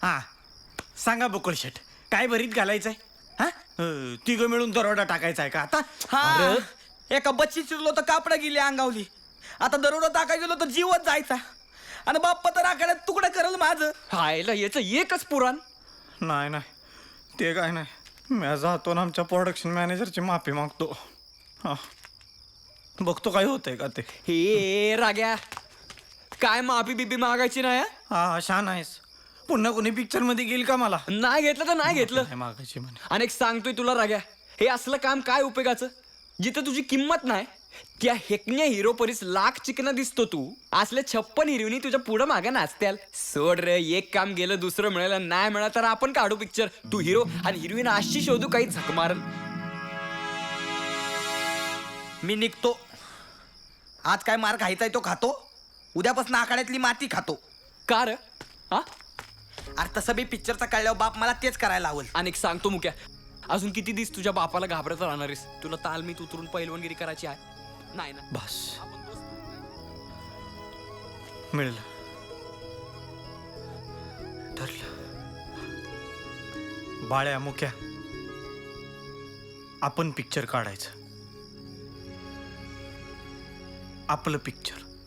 हा सांगा बकुळ शेट, काय भरीत घालायचंय? हा तिघं मिळून दरोडा टाकायचा आहे का आता? हा एका बच्ची चिरलो तर कापडं गेली अंगावली. आता दरोडा टाका गेलो तर जीवच जायचा. आणि बाप्पा तर आकड्यात तुकडं करल माझं. हायला याचं एकच पुराण. नाही नाही ते काय नाही, मी जातो ना आमच्या प्रोडक्शन मॅनेजरची माफी मागतो. हा बघतो काय होतंय का ते. हे राग्या, काय माफी बिबी मागायची नाही हं? हा छान आहेस. पुन्हा कोणी पिक्चर मध्ये गेल का मला? नाही घेतलं तर नाही घेतलं. नाही मागायची म्हणे. आणि एक सांगतोय तुला राग्या, हे असलं काम काय उपयोगाचं जिथं तुझी किंमत नाही. त्या हेकण्या हिरो परीस लाख चिकना दिसतो तू. असले 56 हिरोनी तुझ्या पुढं मागे नाचत्याल. सोड रे, एक काम गेलं दुसरं मिळालं, नाही मिळालं तर आपण काढू पिक्चर. तू हिरो आणि हिरोईन अशी शोधू काही झक मारल. मी निघतो. आज काय मार खायचाय तो खातो. उद्यापासून आखाड्यातली माती खातो. का रे? हा? अरे तसं बी पिक्चरचा कळल्यावर बाप मला तेच करायला लावल. आणि एक सांगतो मुक्या, अजून किती दिवस तुझ्या बापाला घाबरत राहणारीस? तुला तालमीत उतरून पैलवानगिरी करायची आहे? नाही ना? बस मिळलं, ठरलं. बाळ्या मुक्या, आपण पिक्चर काढायचं, आपलं पिक्चर.